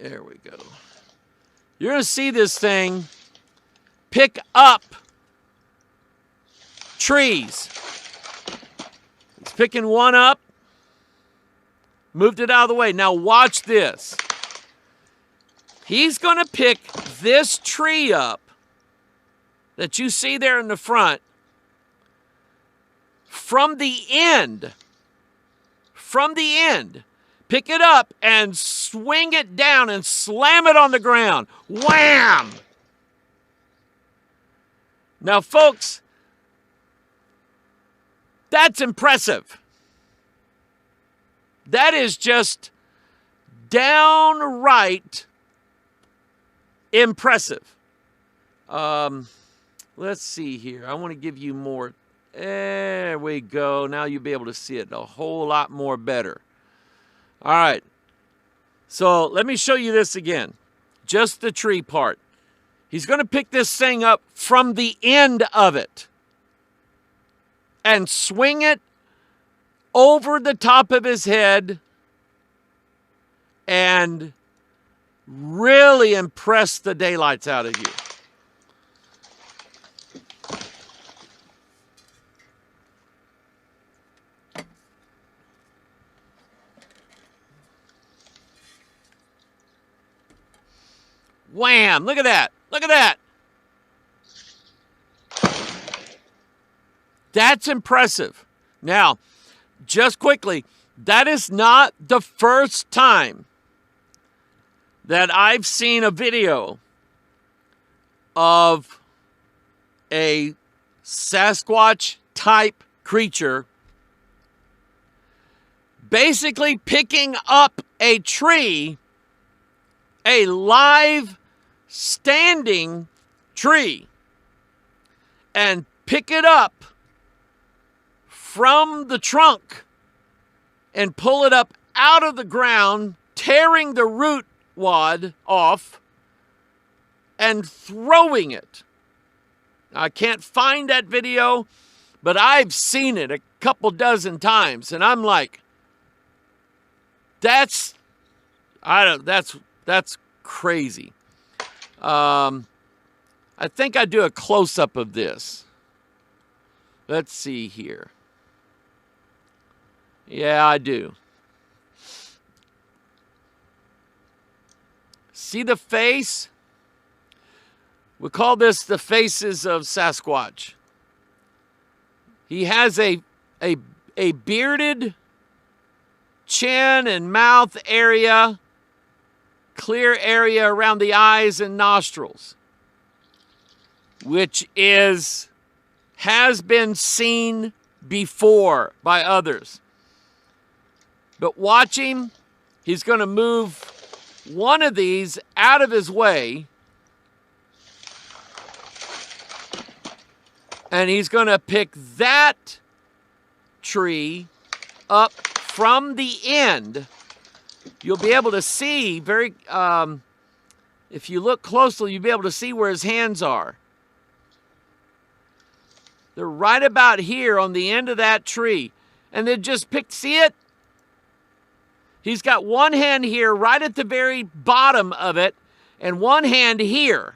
There we go. You're going to see this thing pick up trees. He's picking one up. Moved it out of the way. Now watch this. He's going to pick this tree up that you see there in the front from the end. From the end. Pick it up and swing it down and slam it on the ground. Wham! Now, folks, that's impressive. That is just downright impressive. Let's see here. I want to give you more. There we go. Now you'll be able to see it a whole lot more better. All right. So let me show you this again. Just the tree part. He's going to pick this thing up from the end of it and swing it over the top of his head and really impress the daylights out of you. Wham! Look at that. Look at that. That's impressive. Now, just quickly, that is not the first time that I've seen a video of a Sasquatch type creature basically picking up a tree, a live standing tree, and pick it up from the trunk and pull it up out of the ground, tearing the root wad off and throwing it. I can't find that video, but I've seen it a couple dozen times, and I'm like, that's crazy. I think I do a close-up of this. Let's see here. Yeah, I do. See the face? We call this the faces of Sasquatch. He has a bearded chin and mouth area, clear area around the eyes and nostrils, which has been seen before by others. But watch him. He's going to move one of these out of his way, and he's going to pick that tree up from the end. You'll be able to see if you look closely, you'll be able to see where his hands are. They're right about here on the end of that tree. And then just see it? He's got one hand here right at the very bottom of it and one hand here.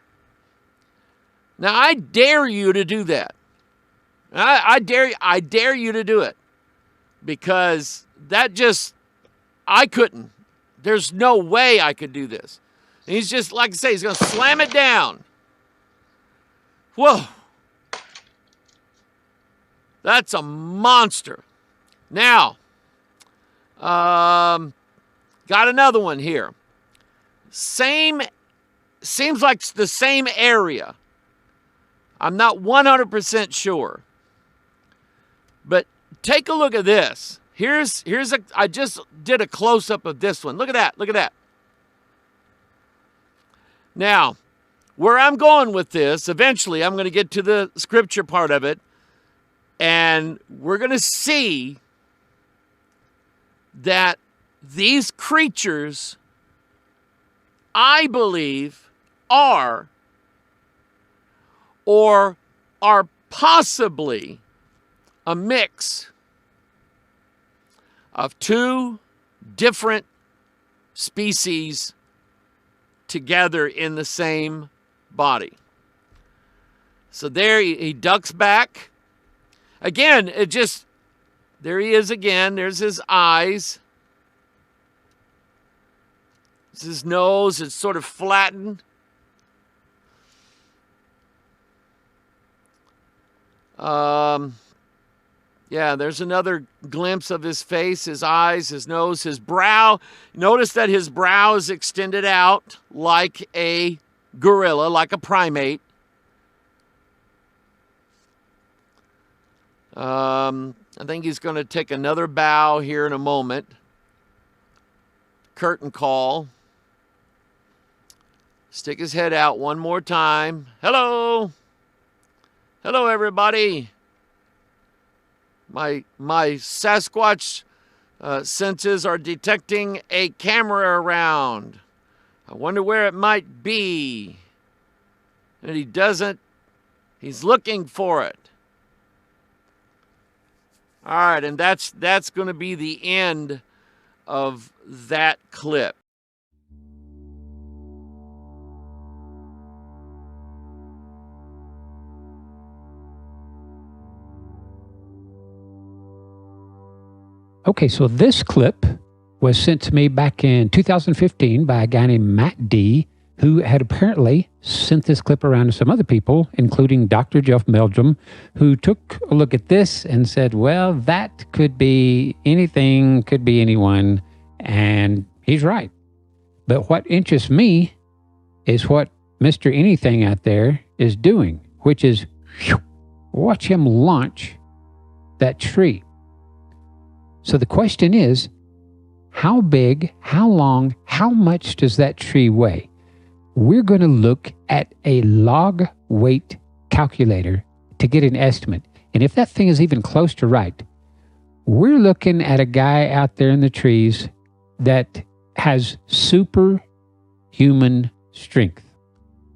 Now, I dare you to do that. I dare you to do it, because I couldn't. There's no way I could do this. And he's just, like I say, he's going to slam it down. Whoa. That's a monster. Now, got another one here. Seems like it's the same area. I'm not 100% sure. But take a look at this. I just did a close-up of this one. Look at that. Look at that. Now, where I'm going with this, eventually I'm going to get to the scripture part of it, and we're going to see that these creatures, I believe, are possibly a mix of two different species together in the same body. So there he ducks back. Again, there he is again. There's his eyes. It's his nose. It's sort of flattened. Yeah, there's another glimpse of his face, his eyes, his nose, his brow. Notice that his brow is extended out like a gorilla, like a primate. I think he's going to take another bow here in a moment. Curtain call. Stick his head out one more time. Hello. Hello, everybody. My Sasquatch senses are detecting a camera around. I wonder where it might be. And he doesn't. He's looking for it. All right, and that's going to be the end of that clip. Okay, so this clip was sent to me back in 2015 by a guy named Matt D., who had apparently sent this clip around to some other people, including Dr. Jeff Meldrum, who took a look at this and said, well, that could be anything, could be anyone, and he's right. But what interests me is what Mr. Anything out there is doing, which is watch him launch that tree. So the question is, how big, how long, how much does that tree weigh? We're going to look at a log weight calculator to get an estimate. And if that thing is even close to right, we're looking at a guy out there in the trees that has superhuman strength.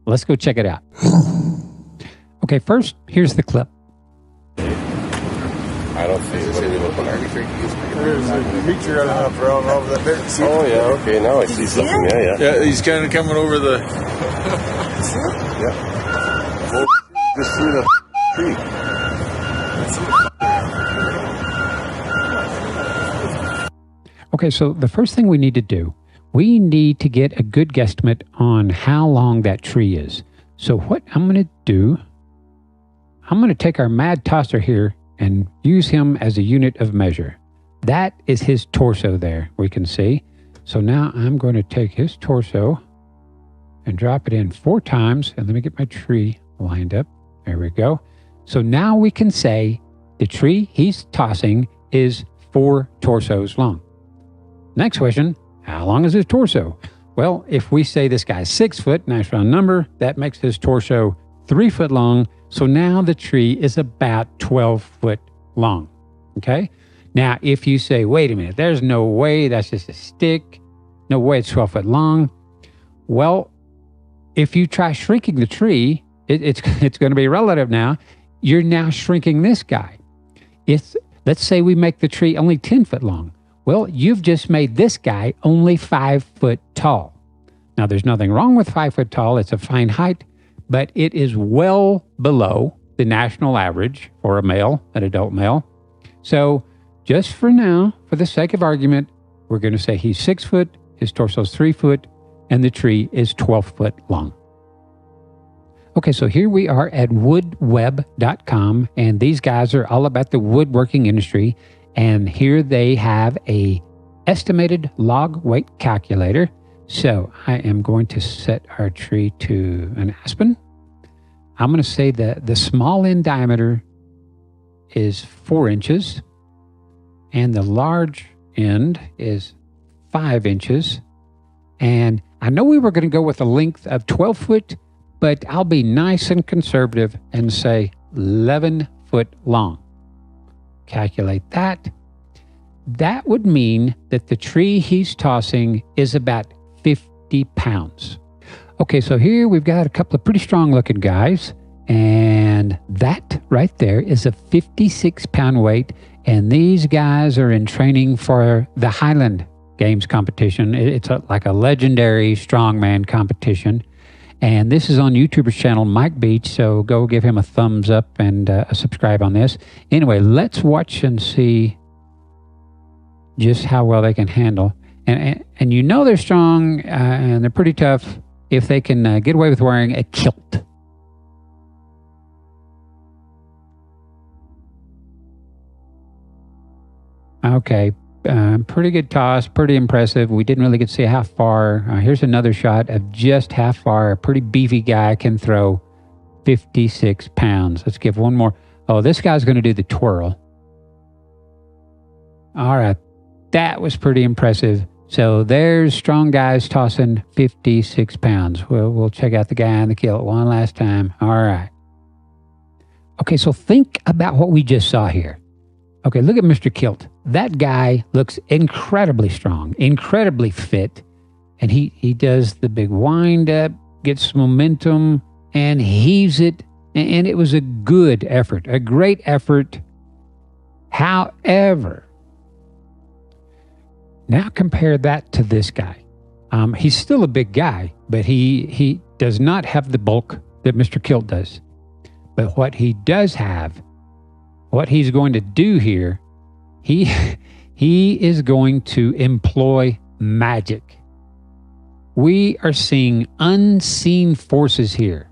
Let's go check it out. Okay, first, here's the clip. I don't see it. There's a creature up around over that bit. Oh, yeah, okay, now I see something. Yeah. Yeah, he's kind of coming over the... Yeah. Well, just through the tree. Okay, so the first thing we need to do, we need to get a good guesstimate on how long that tree is. So what I'm going to do, I'm going to take our mad tosser here and use him as a unit of measure. That is his torso there, we can see. So now I'm going to take his torso and drop it in 4 times. And let me get my tree lined up. There we go. So now we can say the tree he's tossing is 4 torsos long. Next question, how long is his torso? Well, if we say this guy's 6 foot, nice round number, that makes his torso 3 foot long. So now the tree is about 12 foot long. Okay. Now, if you say, wait a minute, there's no way, that's just a stick. No way it's 12 foot long. Well, if you try shrinking the tree, it's going to be relative now. You're now shrinking this guy. Let's say we make the tree only 10 foot long. Well, you've just made this guy only 5 foot tall. Now, there's nothing wrong with 5 foot tall. It's a fine height, but it is well below the national average for a male, an adult male. So just for now, for the sake of argument, we're going to say he's 6 foot, his torso is 3 foot, and the tree is 12 foot long. Okay, so here we are at woodweb.com, and these guys are all about the woodworking industry, and here they have a estimated log weight calculator. So I am going to set our tree to an aspen. I'm going to say that the small end diameter is 4 inches, and the large end is 5 inches. And I know we were going to go with a length of 12 foot, but I'll be nice and conservative and say 11 foot long. Calculate that. That would mean that the tree he's tossing is about 50 pounds. Okay, so here we've got a couple of pretty strong looking guys, and that right there is a 56 pound weight, and these guys are in training for the Highland Games competition. It's like a legendary strongman competition. And this is on YouTuber's channel, Mike Beach, so go give him a thumbs up and subscribe on this. Anyway, let's watch and see just how well they can handle. And you know they're strong and they're pretty tough if they can get away with wearing a kilt. Okay, pretty good toss, pretty impressive. We didn't really get to see how far. Here's another shot of just how far a pretty beefy guy can throw 56 pounds. Let's give one more. Oh, this guy's going to do the twirl. All right, that was pretty impressive. So there's strong guys tossing 56 pounds. We'll check out the guy in the kilt one last time. All right. Okay, so think about what we just saw here. Okay, look at Mr. Kilt. That guy looks incredibly strong, incredibly fit, and he does the big wind up, gets momentum, and heaves it, and it was a good effort, a great effort. However, now compare that to this guy. He's still a big guy, but he does not have the bulk that Mr. Kilt does. But what he does have, what he's going to do here, he is going to employ magic. We are seeing unseen forces here.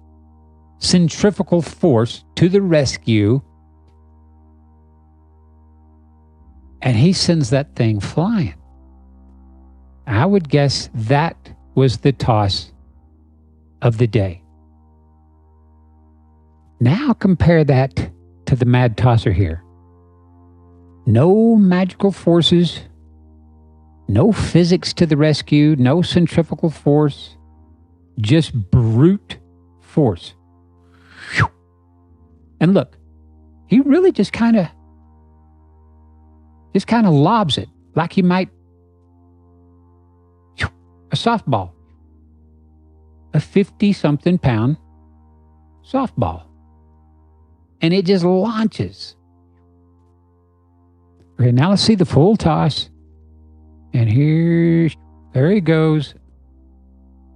Centrifugal force to the rescue. And he sends that thing flying. I would guess that was the toss of the day. Now compare that to the mad tosser here. No magical forces, no physics to the rescue, no centrifugal force, just brute force. And look, he really just kind of lobs it like he might a softball, a 50-something pound softball. And it just launches. Okay, now let's see the full toss. And there he goes.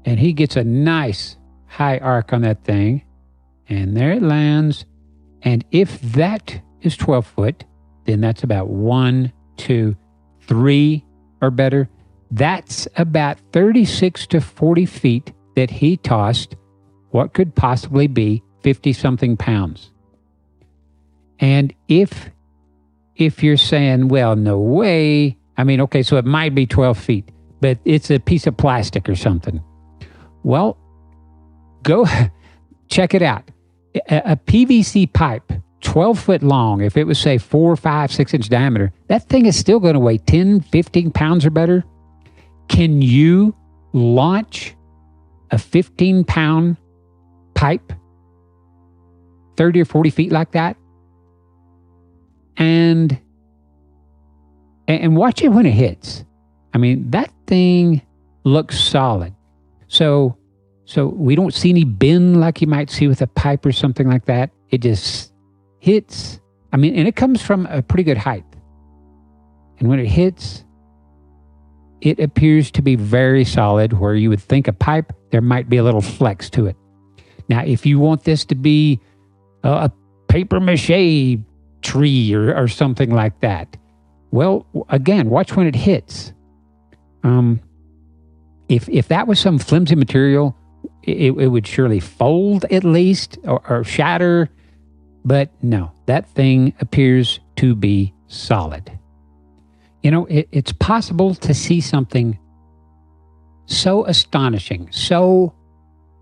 And he gets a nice high arc on that thing. And there it lands. And if that is 12 foot, then that's about 1, 2, 3 or better. That's about 36 to 40 feet that he tossed what could possibly be 50-something pounds. And if you're saying, well, no way, I mean, okay, so it might be 12 feet, but it's a piece of plastic or something. Well, go check it out. A PVC pipe, 12 foot long, if it was, say, 4, 5, 6 inch diameter, that thing is still going to weigh 10, 15 pounds or better. Can you launch a 15-pound pipe 30 or 40 feet like that? And watch it when it hits. I mean, that thing looks solid. So we don't see any bend like you might see with a pipe or something like that. It just hits. I mean, and it comes from a pretty good height. And when it hits, it appears to be very solid, where you would think a pipe, there might be a little flex to it. Now, if you want this to be a paper mache tree or something like that, well, again, watch when it hits. If that was some flimsy material, it would surely fold at least or shatter. But no, that thing appears to be solid. You know, it's possible to see something so astonishing, so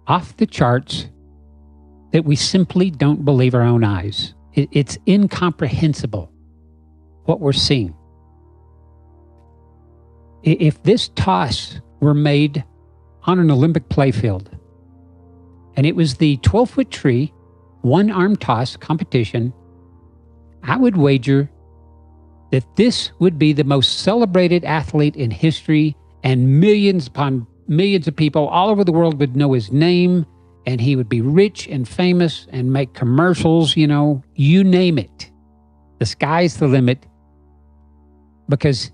off the charts, that we simply don't believe our own eyes. It's incomprehensible what we're seeing. If this toss were made on an Olympic playfield, and it was the 12-foot tree, one-arm toss competition, I would wager that this would be the most celebrated athlete in history, and millions upon millions of people all over the world would know his name, and he would be rich and famous and make commercials, you know, you name it. The sky's the limit, because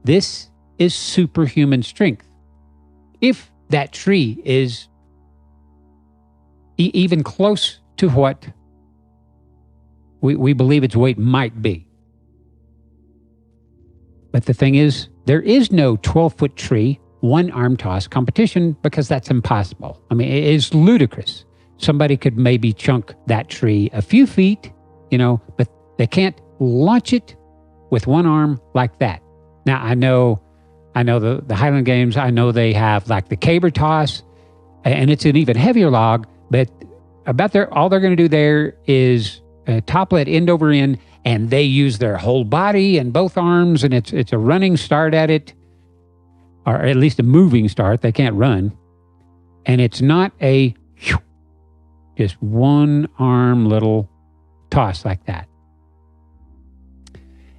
this is superhuman strength. If that tree is even close to what we believe its weight might be. But the thing is, there is no 12-foot tree, one-arm toss competition because that's impossible. I mean, it is ludicrous. Somebody could maybe chunk that tree a few feet, but they can't launch it with one arm like that. Now, I know the Highland Games, I know they have like the caber toss, and it's an even heavier log, but all they're going to do there is topple it end over end, and they use their whole body and both arms, and it's a running start at it, or at least a moving start. They can't run. And it's not a just one arm little toss like that.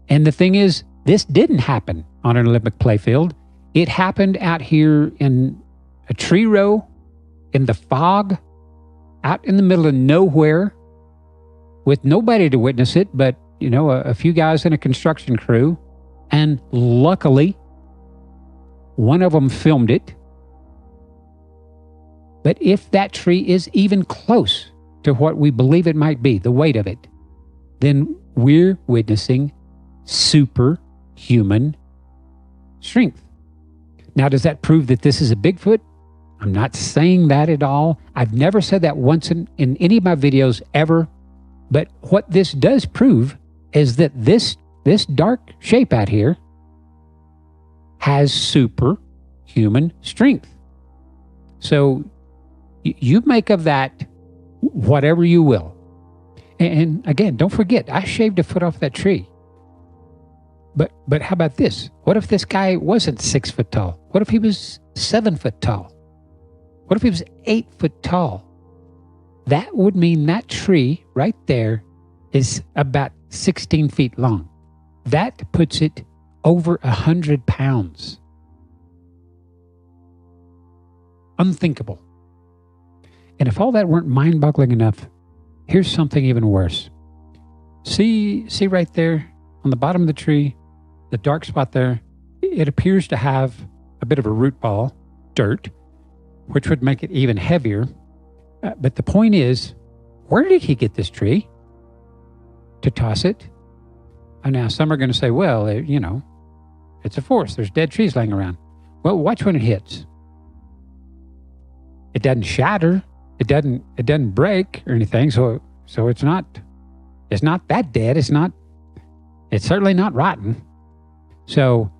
And the thing is, this didn't happen on an Olympic playfield. It happened out here in a tree row in the fog, out in the middle of nowhere, with nobody to witness it but, a few guys in a construction crew. And luckily, one of them filmed it. But if that tree is even close to what we believe it might be, the weight of it, then we're witnessing superhuman strength. Now, does that prove that this is a Bigfoot? I'm not saying that at all. I've never said that once in any of my videos ever. But what this does prove is that this dark shape out here has superhuman strength. So you make of that whatever you will. And again, don't forget, I shaved a foot off that tree. But how about this? What if this guy wasn't 6 foot tall? What if he was 7 foot tall? What if he was 8 foot tall? That would mean that tree right there is about 16 feet long. That puts it over 100 pounds. Unthinkable. And if all that weren't mind-boggling enough, here's something even worse. See right there on the bottom of the tree, the dark spot there, it appears to have a bit of a root ball, dirt, which would make it even heavier. But the point is, where did he get this tree to toss it? And now some are going to say, well, it's a forest. There's dead trees laying around. Well, watch when it hits. It doesn't shatter. It doesn't break or anything. So it's not that dead. It's certainly not rotten. So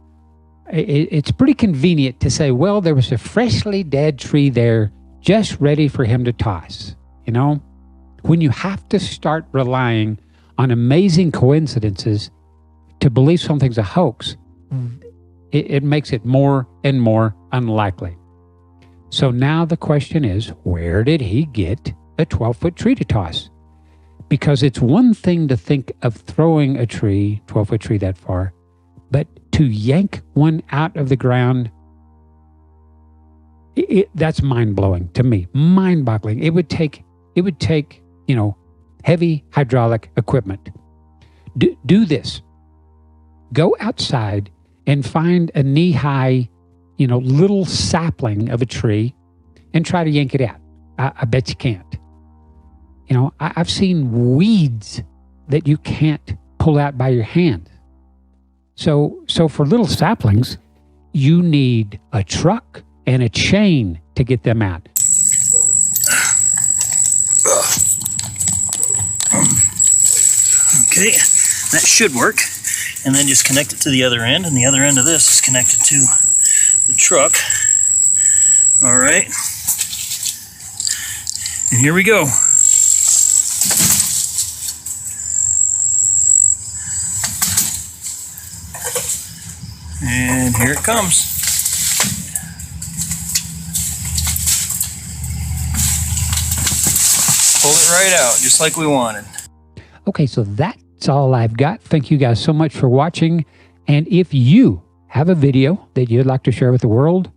it's pretty convenient to say, well, there was a freshly dead tree there just ready for him to toss. When you have to start relying on amazing coincidences to believe something's a hoax, it makes it more and more unlikely. So now the question is, where did he get a 12-foot tree to toss? Because it's one thing to think of throwing a tree, 12-foot tree that far, but to yank one out of the ground, that's mind-blowing to me, mind-boggling. It would take, heavy hydraulic equipment. Do this. Go outside and find a knee-high, little sapling of a tree and try to yank it out. I bet you can't. I've seen weeds that you can't pull out by your hand. So for little saplings, you need a truck and a chain to get them out. Okay, that should work. And then just connect it to the other end, and the other end of this is connected to the truck. All right. And here we go. And here it comes. Pull it right out, just like we wanted. Okay, so that's all I've got. Thank you guys so much for watching. And if you have a video that you'd like to share with the world,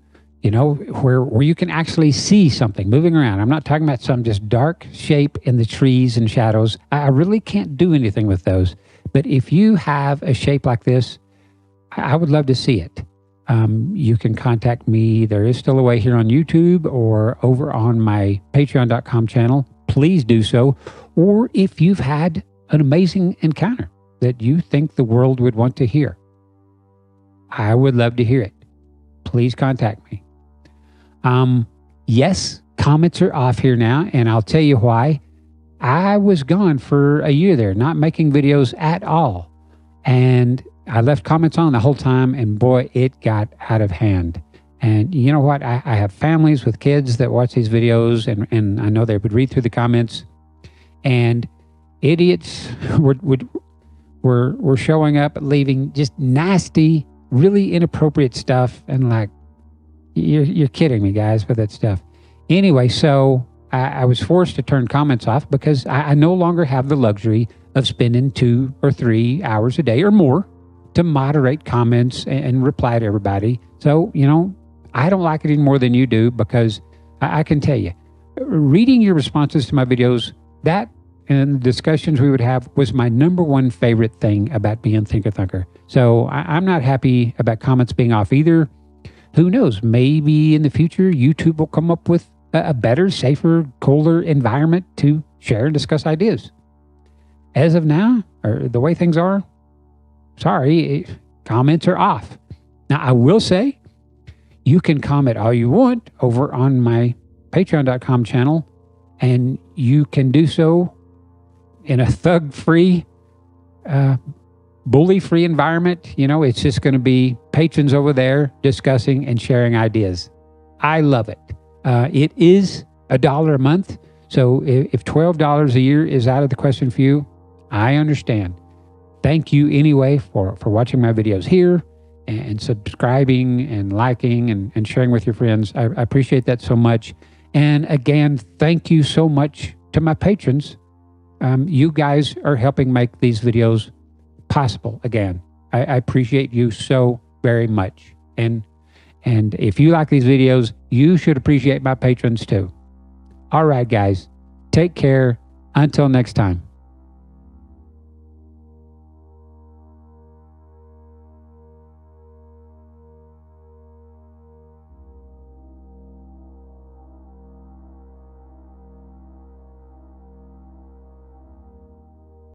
where you can actually see something moving around. I'm not talking about some just dark shape in the trees and shadows. I really can't do anything with those. But if you have a shape like this, I would love to see it. you can contact me. There is still a way here on YouTube or over on my patreon.com channel. Please do so. Or if you've had an amazing encounter that you think the world would want to hear, I would love to hear it. Please contact me. Yes, comments are off here now, and I'll tell you why. I was gone for a year there, not making videos at all. And I left comments on the whole time, and boy, it got out of hand. And you know what? I have families with kids that watch these videos, and I know they would read through the comments, and idiots were showing up, leaving just nasty, really inappropriate stuff, and like, you're kidding me, guys, with that stuff. Anyway, so I was forced to turn comments off because I no longer have the luxury of spending 2 or 3 hours a day or more to moderate comments and reply to everybody. So, you know, I don't like it any more than you do, because I can tell you, reading your responses to my videos, that and the discussions we would have was my number one favorite thing about being Thinker Thunker. So I'm not happy about comments being off either. Who knows? Maybe in the future, YouTube will come up with a better, safer, cooler environment to share and discuss ideas. As of now, or the way things are, sorry, comments are off. Now, I will say, you can comment all you want over on my patreon.com channel, and you can do so in a thug-free, bully-free environment. You know, it's just going to be patrons over there discussing and sharing ideas. I love it. It is $1 a month. So if $12 a year is out of the question for you, I understand. Thank you anyway for watching my videos here and subscribing and liking and sharing with your friends. I appreciate that so much. And again, thank you so much to my patrons. You guys are helping make these videos possible again. I appreciate you so very much. And if you like these videos, you should appreciate my patrons too. All right, guys, take care. Until next time.